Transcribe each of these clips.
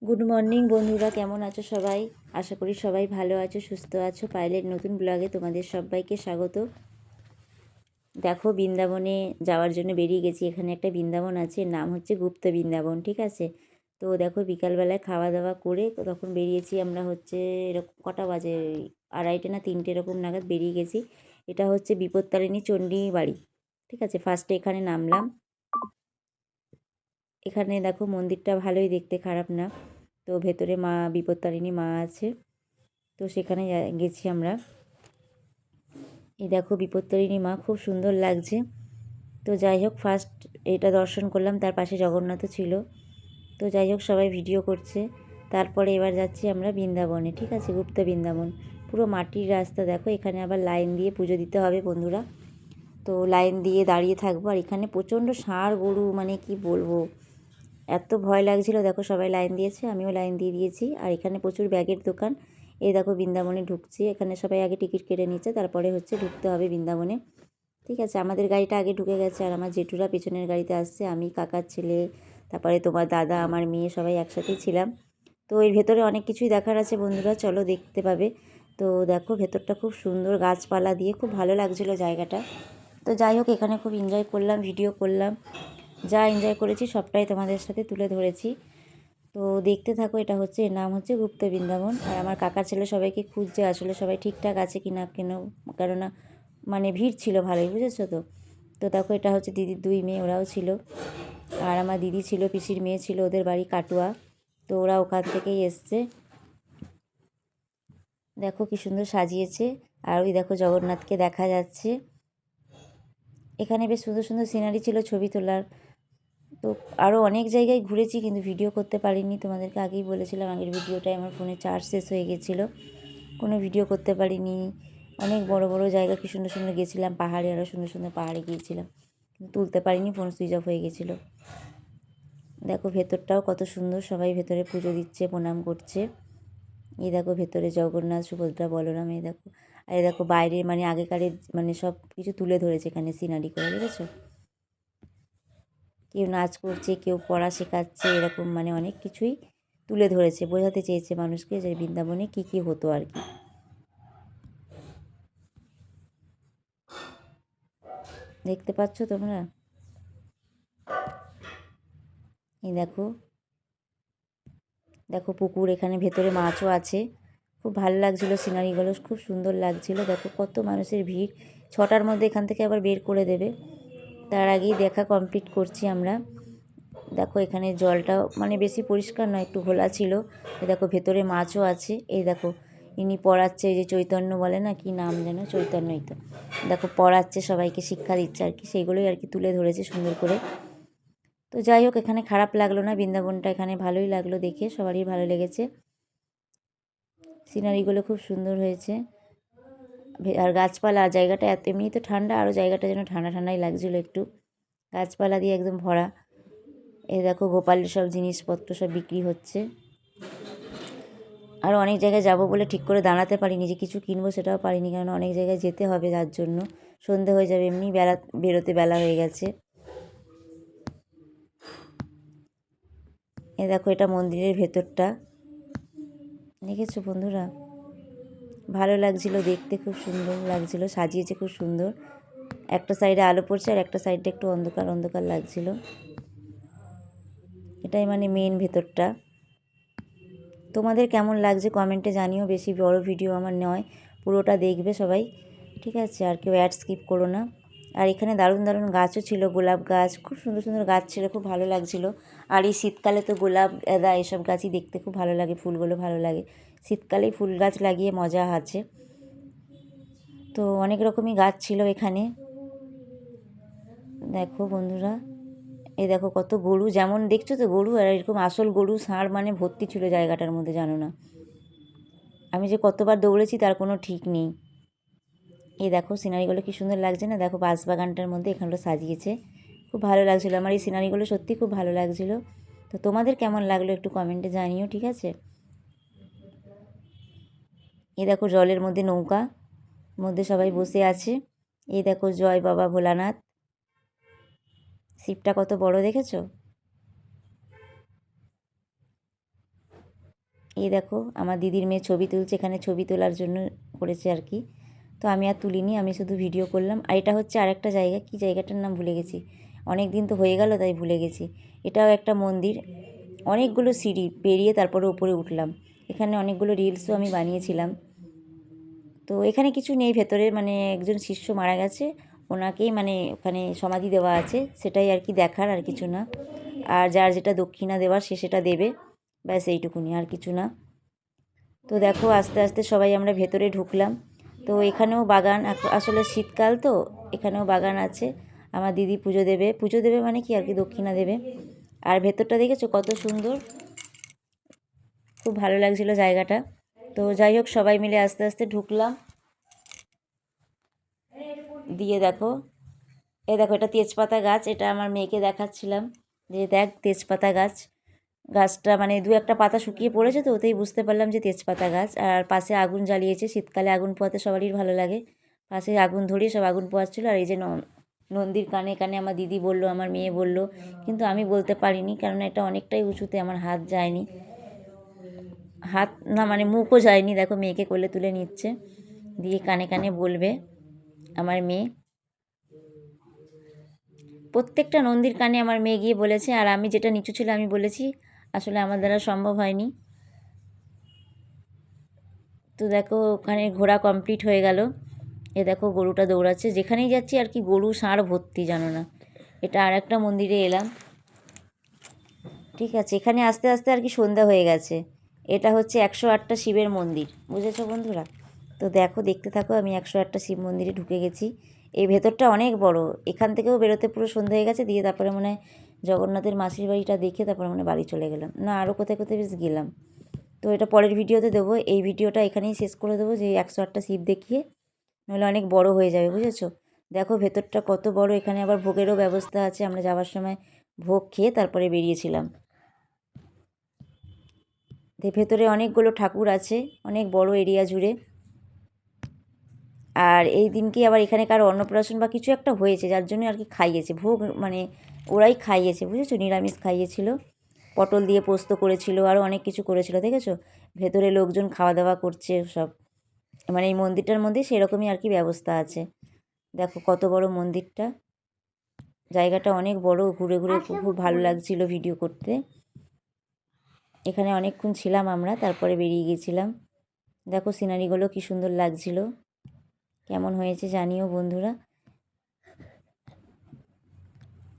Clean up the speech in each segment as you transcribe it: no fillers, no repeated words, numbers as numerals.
Good morning বন্ধুরা, কেমন আছো সবাই? আশা করি সবাই ভালো আছো, সুস্থ আছো। পায়েলের নতুন ব্লগে তোমাদের সবাইকে স্বাগত। দেখো, বৃন্দাবনে যাওয়ার জন্য বেরিয়ে গেছি। এখানে একটা বৃন্দাবন আছে, নাম হচ্ছে গুপ্ত বৃন্দাবন, ঠিক আছে? তো দেখো, বিকালবেলায় খাওয়া দাওয়া করে তখন বেরিয়েছি আমরা। হচ্ছে এরকম কটা বাজে, 2:30 না 3টে এরকম নাগাদ বেরিয়ে গেছি। এটা হচ্ছে বিপত্তারিণী চণ্ডী বাড়ি, ঠিক আছে? ফার্স্টে এখানে নামলাম। এখানে দেখো মন্দিরটা ভালোই দেখতে, খারাপ না। তো ভেতরে মা বিপত্তারিণী মা আছে, তো সেখানে গেছি আমরা। এই দেখো বিপত্তারিণী মা, খুব সুন্দর লাগছে। তো যাই হোক, ফার্স্ট এটা দর্শন করলাম, তার পাশে জগন্নাথও ছিল। তো যাই হোক, সবাই ভিডিও করছে। তারপরে এবার যাচ্ছি আমরা বৃন্দাবনে, ঠিক আছে? গুপ্ত বৃন্দাবন, পুরো মাটির রাস্তা। দেখো, এখানে আবার লাইন দিয়ে পুজো দিতে হবে বন্ধুরা। তো লাইন দিয়ে দাঁড়িয়ে থাকবো। আর এখানে প্রচণ্ড ষাঁড় গরু, মানে কি বলবো, এত ভয় লাগছিল। দেখো, সবাই লাইন দিয়েছে, আমিও লাইন দিয়ে দিয়েছি। আর এখানে প্রচুর ব্যাগের দোকান। এই দেখো বৃন্দাবনে ঢুকছি। এখানে সবাই আগে টিকিট কেটে নিচ্ছে, তারপরে হচ্ছে ঢুকতে হবে বৃন্দাবনে, ঠিক আছে? আমাদের গাড়িটা আগে ঢুকে গেছে, আর আমার জেঠুরা পেছনের গাড়িতে আসছে। আমি, কাকার ছেলে, তারপরে তোমার দাদা, আমার মেয়ে, সবাই একসাথেই ছিলাম। তো এর ভেতরে অনেক কিছুই দেখার আছে বন্ধুরা, চলো দেখতে পাবে। তো দেখো, ভেতরটা খুব সুন্দর, গাছপালা দিয়ে খুব ভালো লাগছিলো জায়গাটা। তো যাই হোক, এখানে খুব এনজয় করলাম, ভিডিও করলাম। যা এনজয় করেছি সবটাই তোমাদের সাথে তুলে ধরেছি। তো দেখতে থাকো। এটা হচ্ছে, এর নাম হচ্ছে গুপ্ত বৃন্দাবন। আর আমার কাকার ছেলে সবাইকে খুঁজছে, আসলে সবাই ঠিকঠাক আছে কি না, কেননা মানে ভিড় ছিল ভালোই, বুঝেছো তো? তো দেখো, এটা হচ্ছে দিদির 2 মেয়ে, ওরাও ছিল। আর আমার দিদি ছিল, পিসির মেয়ে ছিল, ওদের বাড়ি কাটুয়া। তো ওরা ওখান থেকেই এসছে। দেখো কি সুন্দর সাজিয়েছে। আর ওই দেখো জগন্নাথকে দেখা যাচ্ছে। এখানে বেশ সুন্দর সুন্দর সিনারি ছিল ছবি তোলার। তো আরও অনেক জায়গায় ঘুরেছি, কিন্তু ভিডিও করতে পারিনি। তোমাদেরকে আগেই বলেছিলাম, আগের ভিডিওটায় আমার ফোনে চার্জ শেষ হয়ে গেছিলো, কোনো ভিডিও করতে পারিনি। অনেক বড় বড় জায়গা কি সুন্দর সুন্দর গেছিলাম, পাহাড়ে, আরও সুন্দর সুন্দর পাহাড়ে গিয়েছিলাম, কিন্তু তুলতে পারিনি, ফোন সুইচ অফ হয়ে গেছিলো। দেখো ভেতরটাও কত সুন্দর, সবাই ভেতরে পুজো দিচ্ছে, প্রণাম করছে। এই দেখো ভেতরে জগন্নাথ, সুভদ্রা, বলরাম। এই দেখো, আর এই দেখো বাইরে, মানে আগেকারের মানে সব কিছু তুলে ধরেছে এখানে সিনারি করে, দেখেছো? কেউ নাচ করছে, কেউ পড়া শেখাচ্ছে, এরকম মানে অনেক কিছুই তুলে ধরেছে, বোঝাতে চেয়েছে মানুষকে যে বৃন্দাবনে কী কী হতো আর কি। দেখতে পাচ্ছ তোমরা? এই দেখো, দেখো পুকুর, এখানে ভেতরে মাছও আছে। খুব ভালো লাগছিলো সিনারিগুলো, খুব সুন্দর লাগছিলো। দেখো কত মানুষের ভিড়। 6টার মধ্যে এখান থেকে আবার বের করে দেবে, তার আগেই দেখা কমপ্লিট করছি আমরা। দেখো এখানে জলটাও মানে বেশি পরিষ্কার নয়, একটু ঘোলা ছিল। এই দেখো ভেতরে মাছও আছে। এই দেখো, ইনি পড়াচ্ছে, এই যে চৈতন্য বলে না, কি নাম যেন, চৈতন্যই তো। দেখো পড়াচ্ছে, সবাইকে শিক্ষা দিচ্ছে আর কি, সেইগুলোই আর কি তুলে ধরেছে সুন্দর করে। তো যাই হোক, এখানে খারাপ লাগলো না, বৃন্দাবনটা এখানে ভালোই লাগলো দেখে, সবারই ভালো লেগেছে। সিনারিগুলো খুব সুন্দর হয়েছে। আর গাছপালা, জায়গাটা এত, এমনিই তো ঠান্ডা, আরও জায়গাটা যেন ঠান্ডা ঠান্ডাই লাগছিলো একটু, গাছপালা দিয়ে একদম ভরা। এই দেখো গোপালের সব জিনিসপত্র সব বিক্রি হচ্ছে। আর অনেক জায়গায় যাব বলে ঠিক করে দাঁড়াতে পারিনি, যে কিছু কিনবো সেটাও পারিনি, কারণ অনেক জায়গায় যেতে হবে, যার জন্য সন্ধে হয়ে যাবে, এমনি বেরোতে বেলা হয়ে গেছে। এ দেখো, এটা মন্দিরের ভেতরটা, দেখেছো বন্ধুরা? ভালো লাগছিল দেখতে, খুব সুন্দর লাগছিল, সাজিয়েছে খুব সুন্দর। একটা সাইডে আলো পড়ছে, আর একটা সাইডে একটু অন্ধকার অন্ধকার লাগছিল। এটাই মানে মেন ভেতরটা। তোমাদের কেমন লাগছে কমেন্টে জানিও। বেশি বড় ভিডিও আমার নয়, পুরোটা দেখবে সবাই, ঠিক আছে? আর কেউ অ্যাড স্কিপ করো না। আর এখানে দারুণ দারুণ গাছও ছিল, গোলাপ গাছ, খুব সুন্দর সুন্দর গাছ ছিল, খুব ভালো লাগছিল। আর এই শীতকালে তো গোলাপ, গাঁদা এসব গাছই দেখতে খুব ভালো লাগে, ফুলগুলো ভালো লাগে। শীতকালেই ফুল গাছ লাগিয়ে মজা আছে। তো অনেক রকমই গাছ ছিল এখানে। দেখো বন্ধুরা, এই দেখো কত গরু, যেমন দেখছো তো গরু, আর এরকম আসল গরু, ষাঁড় মানে ভর্তি ছিল জায়গাটার মধ্যে, জানো না আমি যে কতবার দৌড়েছি তার কোনো ঠিক নেই। এই দেখো সিনারিগুলো কি সুন্দর লাগছে না? দেখো বাঁশবাগানটার মধ্যে এখানটা সাজিয়েছে, খুব ভালো লাগছিলো। আমার এই সিনারিগুলো সত্যি খুব ভালো লাগছিলো। তো তোমাদের কেমন লাগলো একটু কমেন্টে জানিও, ঠিক আছে? এই দেখো জলের মধ্যে নৌকা, মধ্যে সবাই বসে আছে। এই দেখো জয় বাবা ভোলানাথ, শিবটা কত বড়, দেখেছো? এই দেখো আমার দিদির মেয়ে ছবি তুলছে, এখানে ছবি তোলার জন্য করেছে আর কি। তো আমি আর তুলিনি, আমি শুধু ভিডিও করলাম। আর এটা হচ্ছে আরেকটা জায়গা, কি জায়গাটার নাম ভুলে গেছি, অনেক দিন তো হয়ে গেল তাই ভুলে গেছি। এটাও একটা মন্দির, অনেকগুলো সিঁড়ি পেরিয়ে তারপরে উপরে উঠলাম। এখানে অনেকগুলো রিলসও আমি বানিয়েছিলাম। তো এখানে কিছু নেই ভেতরে, মানে একজন শিষ্য মারা গেছে, ওনাকেই মানে ওখানে সমাধি দেওয়া আছে, সেটাই আর কি দেখার, আর কিছু না। আর যার যেটা দক্ষিণা দেওয়ার সে সেটা দেবে, ব্যাস এইটুকুনি, আর কিছু না। তো দেখো আস্তে আস্তে সবাই আমরা ভেতরে ঢুকলাম। তো এখানেও বাগান, আসলে শীতকাল তো এখানেও বাগান আছে। আমার দিদি পুজো দেবে মানে কি আর কি, দক্ষিণা দেবে। আর ভেতরটা দেখেছো কত সুন্দর, খুব ভালো লাগছিল জায়গাটা। তো যাই হোক সবাই মিলে আস্তে আস্তে ঢুকলাম। দিয়ে দেখো, দেখো এটা তেজপাতা গাছ, এটা আমার মেয়েকে দেখাচ্ছিলাম যে দেখ তেজপাতা গাছ। গাছটা মানে দু একটা পাতা শুকিয়ে পড়েছে, তো ওতেই বুঝতে পারলাম যে তেজপাতা গাছ। আর পাশে আগুন জ্বালিয়েছে, শীতকালে আগুন পোহাতে সবারই ভালো লাগে। পাশে আগুন ধরিয়ে সব আগুন পোহাচ্ছিলো। আর এই যে নন্দীর কানে কানে আমার দিদি বলল, আমার মেয়ে বলল, কিন্তু আমি বলতে পারিনি, কারণ এটা অনেকটাই উঁচুতে, আমার হাত যায়নি, হাত না মানে মুখও যায়নি। দেখো মেয়েকে কোলে তুলে নিচ্ছে, দিয়ে কানে কানে বলবে আমার মেয়ে। প্রত্যেকটা নন্দীর কানে আমার মেয়ে গিয়ে বলেছে, আর আমি যেটা নিচু ছিল আমি বলেছি, আসলে আমার দ্বারা সম্ভব হয়নি। তো দেখো ওখানে ঘোরা কমপ্লিট হয়ে গেল। এ দেখো গরুটা দৌড়াচ্ছে, যেখানেই যাচ্ছি আর কি গরু ষাঁড় ভর্তি, জানো না। এটা আর একটা মন্দিরে এলাম, ঠিক আছে। এখানে আস্তে আস্তে আর কি সন্ধ্যা হয়ে গেছে। এটা হচ্ছে 108টা শিবের মন্দির, বুঝেছো বন্ধুরা? তো দেখো দেখতে থাকো, আমি 108টা শিব মন্দিরে ঢুকে গেছি। এই ভেতরটা অনেক বড়, এখান থেকেও বেরোতে পুরো সন্ধ্যা হয়ে গেছে। দিয়ে তারপরে মনে হয় জগন্নাথের মাসির বাড়িটা দেখে তারপরে মনে বাড়ি চলে গেলাম, না আরও কোথায় কোথায় বেশ গেলাম। তো এটা পরের ভিডিওতে দেবো, এই ভিডিওটা এখানেই শেষ করে দেবো, যে 108টা শিব দেখিয়ে, নাহলে অনেক বড় হয়ে যাবে, বুঝেছো? দেখো ভেতরটা কত বড়, এখানে আবার ভোগেরও ব্যবস্থা আছে। আমরা যাওয়ার সময় ভোগ খেয়ে তারপরে বেরিয়েছিলাম। ভেতরে অনেকগুলো ঠাকুর আছে, অনেক বড় এরিয়া জুড়ে। আর এই দিনকে আবার এখানে কারো অন্নপ্রাশন বা কিছু একটা হয়েছে, যার জন্য আর কি খাইয়েছে ভোগ, মানে ওরাই খাইয়েছে, বুঝেছো? নিরামিষ খাইয়েছিল, পটল দিয়ে পোস্ত করেছিল, আরও অনেক কিছু করেছিল, দেখেছো? ভেতরে লোকজন খাওয়া দাওয়া করছে সব, মানে এই মন্দিরটার মধ্যে সেরকমই আর কি ব্যবস্থা আছে। দেখো কত বড় মন্দিরটা, জায়গাটা অনেক বড়, ঘুরে ঘুরে খুব ভালো লাগছিল ভিডিও করতে। এখানে অনেকক্ষণ ছিলাম আমরা, তারপরে বেরিয়ে গেছিলাম। দেখো সিনারিগুলো কি সুন্দর লাগছিল, কেমন হয়েছে জানিও বন্ধুরা।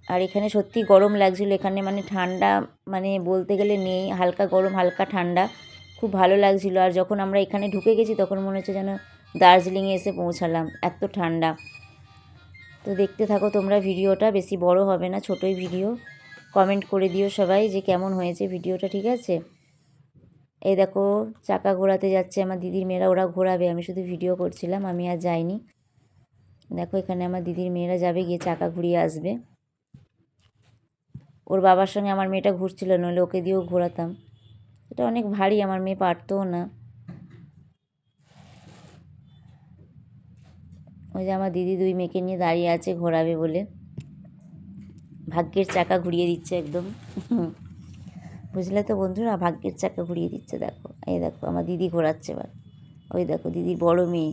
আর এখানে সত্যি গরম লাগছিল, এখানে মানে ঠান্ডা মানে বলতে গেলে নেই, হালকা গরম হালকা ঠান্ডা, খুব ভালো লাগছিল। আর যখন আমরা এখানে ঢুকে গেছি তখন মনে হচ্ছে যেন দার্জিলিংয়ে এসে পৌঁছালাম, এত ঠান্ডা। তো দেখতে থাকো তোমরা ভিডিওটা, বেশি বড় হবে না, ছোটোই ভিডিও। কমেন্ট করে দিও সবাই যে কেমন হয়েছে ভিডিওটা, ঠিক আছে? এই দেখো চাকা ঘোরাতে যাচ্ছে আমার দিদির মেয়েরা, ওরা ঘোরাবে, আমি শুধু ভিডিও করছিলাম, আমি আর যাইনি। দেখো এখানে আমার দিদির মেয়েরা যাবে, গিয়ে চাকা ঘুরিয়ে আসবে। ওর বাবার সঙ্গে আমার মেয়েটা ঘুরছিল, নইলে ওকে দিয়েও ঘোরাতাম। এটা অনেক ভারী, আমার মেয়ে পারতও না। ওই যে আমার দিদি দুই মেয়েকে নিয়ে দাঁড়িয়ে আছে ঘোরাবে বলে, ভাগ্যের চাকা ঘুরিয়ে দিচ্ছে একদম। বুঝলে তো বন্ধুরা, ভাগ্যের চাকা ঘুরিয়ে দিচ্ছে। দেখো এই দেখো আমার দিদি ঘোরাচ্ছে এবার, ওই দেখো দিদির বড় মেয়ে।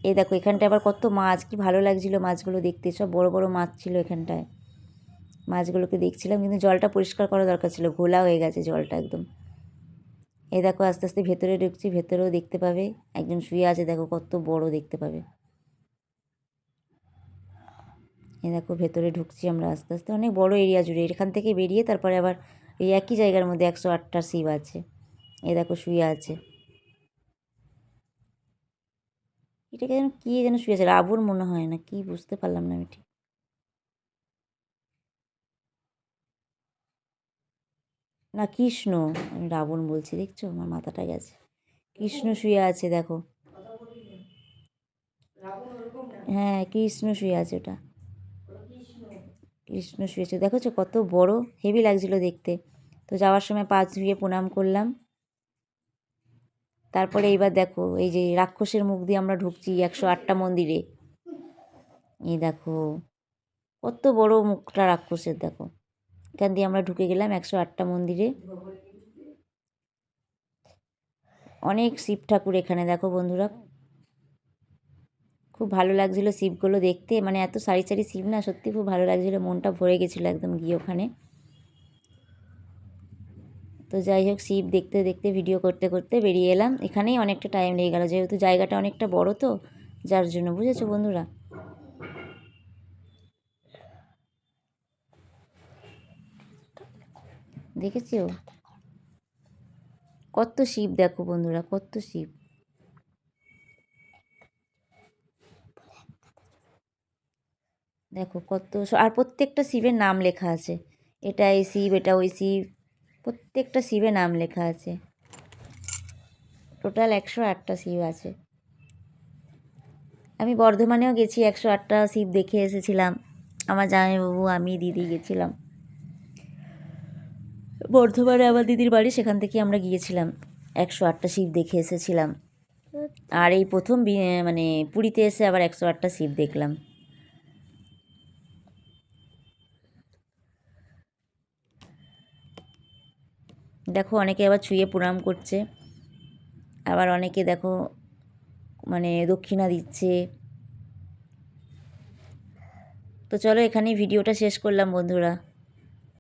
এই দেখো এখানটায় আবার কত মাছ, কি ভালো লাগছিল মাছগুলো দেখতে, সব বড় বড় মাছ ছিল এখানটায়। মাছগুলোকে দেখছিলাম, কিন্তু জলটা পরিষ্কার করা দরকার ছিল, ঘোলা হয়ে গেছে জলটা একদম। এই দেখো আস্তে আস্তে ভেতরে ঢুকছি, ভেতরেও দেখতে পাবে একজন শুয়ে আছে, দেখো কত বড় দেখতে পাবে। এই দেখো ভেতরে ঢুকছি আমরা আস্তে আস্তে, অনেক বড় এরিয়া জুড়ে। এখান থেকে বেরিয়ে তারপরে আবার এই একই জায়গার মধ্যে 108টা শিব আছে। এই দেখো শুয়ে আছে, এটাকে যেন কী যেন শুয়ে আছে, রাবণ মনে হয়, না কি বুঝতে পারলাম না আমি ঠিক। না কৃষ্ণ, আমি রাবণ বলছি, দেখছো আমার মাথাটা গেছে। কৃষ্ণ শুয়ে আছে দেখো, হ্যাঁ কৃষ্ণ শুয়ে আছে ওটা, কৃষ্ণ শুয়েছে, দেখেছো কত বড়, হেভি লাগছিল দেখতে। তো যাওয়ার সময় পা ধুয়ে প্রণাম করলাম। তারপরে এইবার দেখো এই যে রাক্ষসের মুখ দিয়ে আমরা ঢুকছি 108টা মন্দিরে। এই দেখো কত বড় মুখটা রাক্ষসের, দেখো এখান দিয়ে আমরা ঢুকে গেলাম 108টা মন্দিরে। অনেক শিব ঠাকুর এখানে দেখো বন্ধুরা, খুব ভালো লাগছিলো শিবগুলো দেখতে, মানে এত সারি সারি শিব না, সত্যি খুব ভালো লাগছিলো, মনটা ভরে গেছিলো একদম গিয়ে ওখানে। তো যাই হোক, শিব দেখতে দেখতে ভিডিও করতে করতে বেরিয়ে এলাম। এখানেই অনেকটা টাইম লেগে গেল, যেহেতু জায়গাটা অনেকটা বড়, তো যার জন্য, বুঝেছো বন্ধুরা। দেখেছো কত শিব, দেখো বন্ধুরা কত শিব। দেখো কত, আর প্রত্যেকটা শিবের নাম লেখা আছে, এটা এই শিব, এটা ওই শিব, প্রত্যেকটা শিবের নাম লেখা আছে। টোটাল 108টা শিব আছে। আমি বর্ধমানেও গেছি, 108টা শিব দেখে এসেছিলাম। আমার জামাইবাবু, আমি, দিদি গেছিলাম বর্ধমানে, আমার দিদির বাড়ি, সেখান থেকে আমরা গিয়েছিলাম, 108টা শিব দেখে এসেছিলাম। আর এই প্রথম মানে পুরীতে এসে আবার 108টা শিব দেখলাম। দেখো অনেকে আবার ছুঁয়ে প্রণাম করছে, আবার অনেকে দেখো মানে দক্ষিণা দিচ্ছে। তো চলো এখানেই ভিডিওটা শেষ করলাম বন্ধুরা।